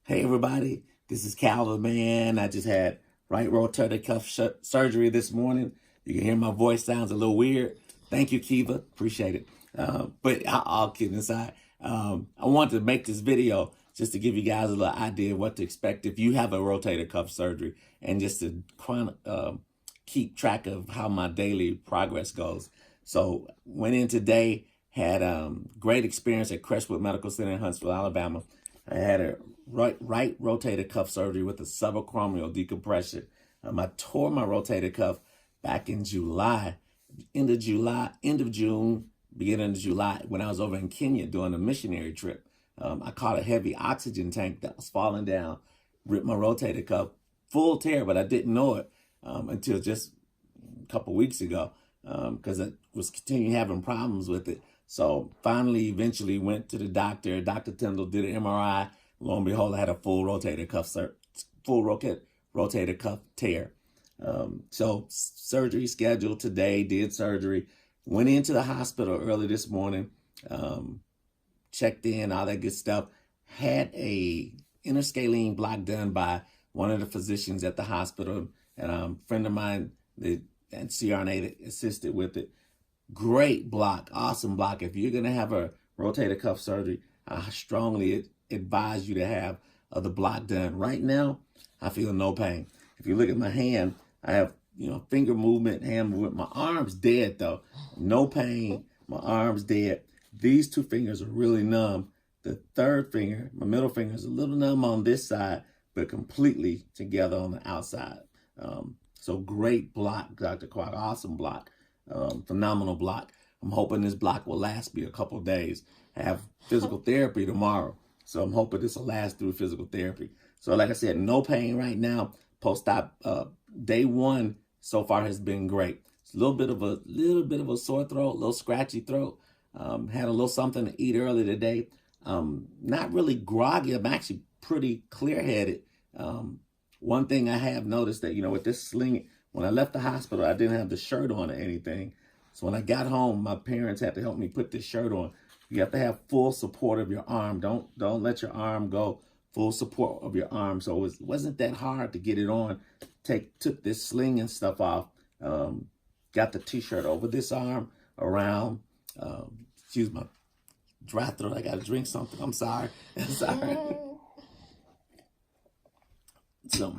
Hey everybody, this is Calvin, man. I just had right rotator cuff surgery this morning. You can hear my voice sounds a little weird. Thank you, Kiva. Appreciate it. But I'll keep it aside. I wanted to make this video just to give you guys a little idea of what to expect if you have a rotator cuff surgery, and just to keep track of how my daily progress goes. So went in today, had great experience at Crestwood Medical Center in Huntsville, Alabama. I had a right rotator cuff surgery with a subacromial decompression. I tore my rotator cuff back in July, end of June, beginning of July, when I was over in Kenya doing a missionary trip. I caught a heavy oxygen tank that was falling down, ripped my rotator cuff, full tear, but I didn't know it until just a couple weeks ago, because I was continuing having problems with it. So finally, eventually went to the doctor. Dr. Tyndall did an MRI. Lo and behold, I had a full rotator cuff tear. So surgery scheduled today, did surgery, went into the hospital early this morning, checked in, all that good stuff. Had a interscalene block done by one of the physicians at the hospital, and a friend of mine, and CRNA that assisted with it. Great block, awesome block. If you're gonna have a rotator cuff surgery, I strongly advise you to have the block done. Right now, I feel no pain. If you look at my hand, I have finger movement, hand movement. My arm's dead though, no pain. My arm's dead. These two fingers are really numb. The third finger, my middle finger, is a little numb on this side, but completely together on the outside. So great block, Dr. Clark, awesome block. Phenomenal block. I'm hoping this block will last me a couple days. I have physical therapy tomorrow, so I'm hoping this will last through physical therapy. So like I said, no pain right now. Post-op day one so far has been great. It's a little bit of a sore throat, a little scratchy throat. Had a little something to eat early today. Not really groggy. I'm actually pretty clear-headed. One thing I have noticed that, with this sling, when I left the hospital, I didn't have the shirt on or anything. So when I got home, my parents had to help me put this shirt on. You have to have full support of your arm. Don't let your arm go. Full support of your arm. So it wasn't that hard to get it on. Took this sling and stuff off. Got the t-shirt over this arm around. Excuse my dry throat. I got to drink something. I'm sorry. I'm sorry. So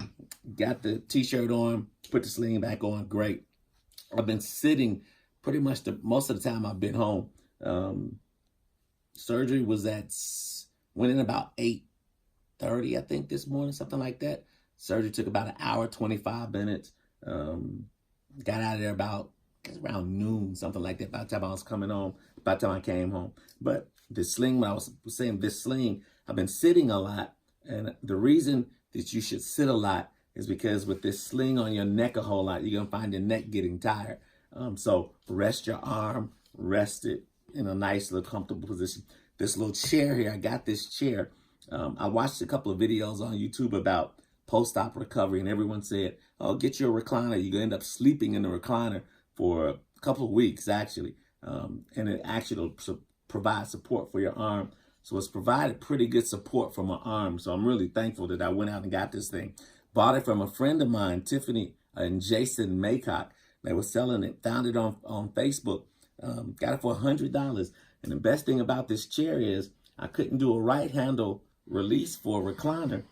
got the t-shirt on, put the sling back on, great. I've been sitting pretty much most of the time I've been home. Surgery went in about 8:30, I think, this morning, something like that. Surgery took about an hour, 25 minutes. Got out of there about around noon, something like that, by the time I was coming home, by the time I came home. But the sling, when I was saying this sling, I've been sitting a lot, and the reason that you should sit a lot is because with this sling on your neck a whole lot, you're gonna find your neck getting tired. So rest your arm, rest it in a nice little comfortable position. This little chair here, I got this chair. I watched a couple of videos on YouTube about post-op recovery, and everyone said, oh, get your recliner. You're gonna end up sleeping in the recliner for a couple of weeks, actually. And it actually will provide support for your arm. So it's provided pretty good support for my arm. So I'm really thankful that I went out and got this thing. Bought it from a friend of mine, Tiffany and Jason Maycock. They were selling it, found it on Facebook. Got it for $100. And the best thing about this chair is I couldn't do a right handle release for a recliner.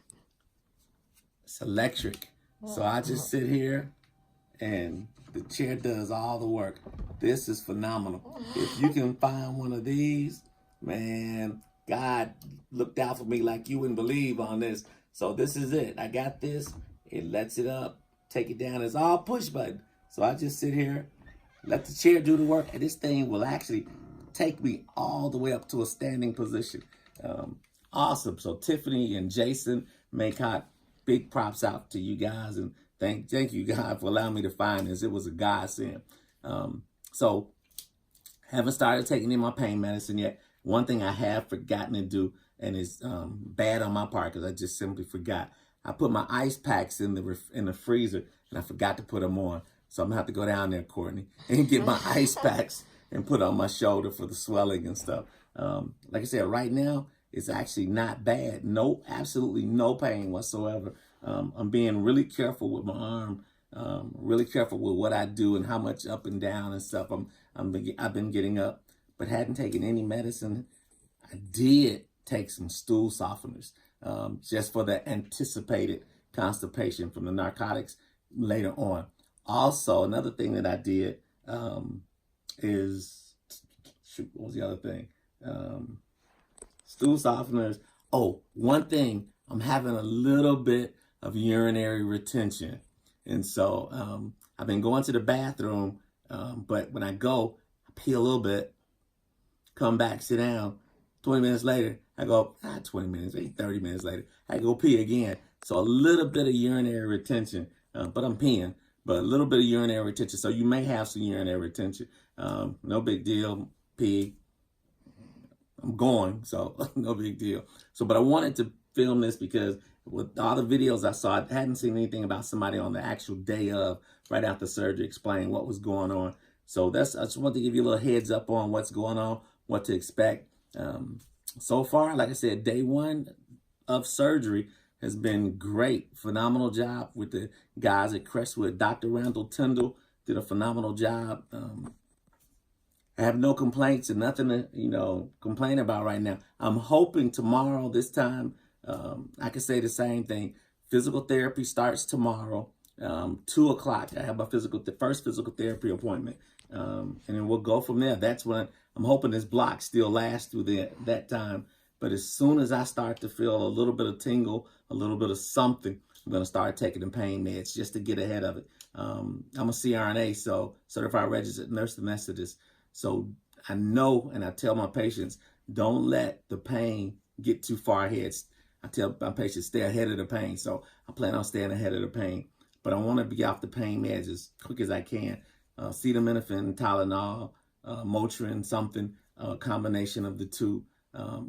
It's electric. So I just sit here and the chair does all the work. This is phenomenal. If you can find one of these, man, God looked out for me like you wouldn't believe on this. So this is it. I got this. It lets it up, take it down. It's all push button. So I just sit here, let the chair do the work, and this thing will actually take me all the way up to a standing position. Awesome. So Tiffany and Jason Maycock, big props out to you guys, and thank you, God, for allowing me to find this. It was a godsend. So haven't started taking in my pain medicine yet. One thing I have forgotten to do, and it's bad on my part because I just simply forgot. I put my ice packs in the freezer, and I forgot to put them on. So I'm gonna have to go down there, Courtney, and get my ice packs and put on my shoulder for the swelling and stuff. Like I said, right now it's actually not bad. No, absolutely no pain whatsoever. I'm being really careful with my arm, really careful with what I do and how much up and down and stuff I've been getting up, but hadn't taken any medicine. I did take some stool softeners just for the anticipated constipation from the narcotics later on. Also, another thing that I did is, shoot, what was the other thing? Stool softeners. Oh, one thing, I'm having a little bit of urinary retention. And so I've been going to the bathroom, but when I go, I pee a little bit, come back, sit down. 20 minutes later, I go, 20 minutes, maybe 30 minutes later, I go pee again. So a little bit of urinary retention, but I'm peeing, but a little bit of urinary retention. So you may have some urinary retention. No big deal, pee. I'm going, so no big deal. So, but I wanted to film this because with all the videos I saw, I hadn't seen anything about somebody on the actual day of, right after surgery, explaining what was going on. So I just wanted to give you a little heads up on what's going on, what to expect. So far, like I said, day one of surgery has been great. Phenomenal job with the guys at Crestwood. Dr. Randall Tyndall did a phenomenal job. I have no complaints and nothing to, complain about right now. I'm hoping tomorrow, this time, I can say the same thing. Physical therapy starts tomorrow, 2 o'clock. I have my first physical therapy appointment. And then we'll go from there. That's when I'm hoping this block still lasts through that time. But as soon as I start to feel a little bit of tingle, a little bit of something, I'm going to start taking the pain meds just to get ahead of it. I'm a CRNA, so Certified Registered Nurse Anesthetist. So I know, and I tell my patients, don't let the pain get too far ahead. I tell my patients, stay ahead of the pain. So I plan on staying ahead of the pain. But I want to be off the pain meds as quick as I can. Acetaminophen, Tylenol, Motrin, something, a combination of the two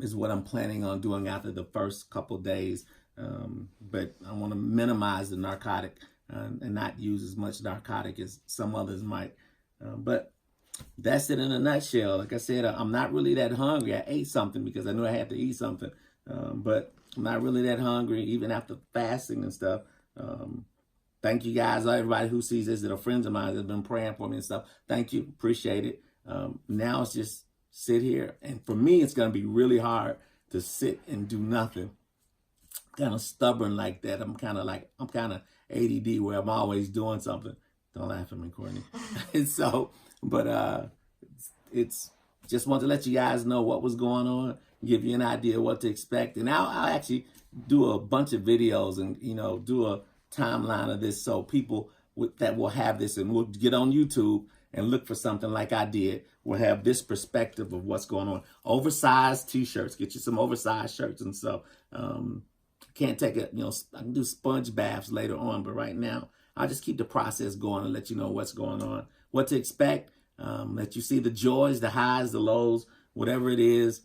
is what I'm planning on doing after the first couple days. But I want to minimize the narcotic and not use as much narcotic as some others might. But that's it in a nutshell. Like I said, I'm not really that hungry. I ate something because I knew I had to eat something. But I'm not really that hungry, even after fasting and stuff. Thank you guys, everybody who sees this, that are friends of mine that have been praying for me and stuff. Thank you. Appreciate it. Now it's just sit here. And for me, it's going to be really hard to sit and do nothing. Kind of stubborn like that. I'm kind of ADD where I'm always doing something. Don't laugh at me, Courtney. And so, but it's just want to let you guys know what was going on, give you an idea what to expect. And I'll actually do a bunch of videos and, do a timeline of this so people that will have this and will get on YouTube and look for something like I did will have this perspective of what's going on. Oversized t-shirts, get you some oversized shirts and stuff. Can't take it, I can do sponge baths later on, but right now I'll just keep the process going and let you know what's going on, what to expect, let you see the joys, the highs, the lows, whatever it is.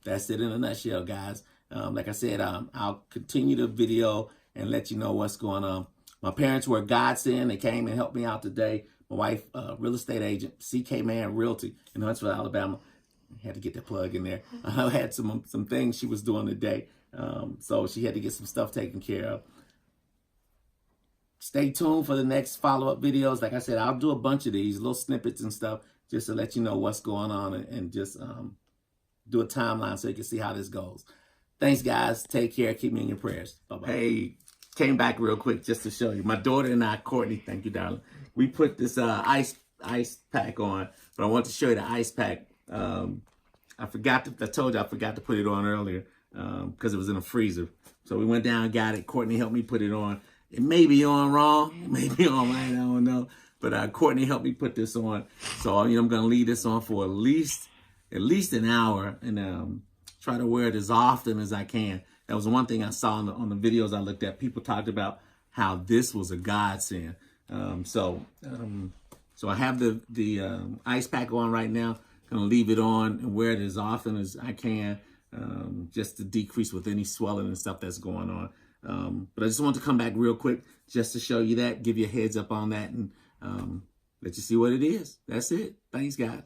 That's it in a nutshell, guys. Like I said, I'll continue the video and let you know what's going on. My parents were a godsend. They came and helped me out today. My wife, real estate agent, CK Man Realty in Huntsville, Alabama. Had to get that plug in there. I had some things she was doing today. So she had to get some stuff taken care of. Stay tuned for the next follow-up videos. Like I said, I'll do a bunch of these little snippets and stuff just to let you know what's going on and just do a timeline so you can see how this goes. Thanks, guys. Take care. Keep me in your prayers. Bye-bye. Hey, came back real quick just to show you. My daughter and I, Courtney, thank you, darling. We put this ice pack on, but I want to show you the ice pack. I told you I forgot to put it on earlier because it was in a freezer. So we went down and got it. Courtney helped me put it on. It may be on wrong, it may be on right, I don't know. But Courtney helped me put this on. So I'm going to leave this on for at least an hour and try to wear it as often as I can. That was one thing I saw on the videos I looked at. People talked about how this was a godsend. So I have the ice pack on right now. Gonna leave it on and wear it as often as I can, just to decrease with any swelling and stuff that's going on. But I just want to come back real quick just to show you that, give you a heads up on that, and let you see what it is. That's it. Thanks, guys.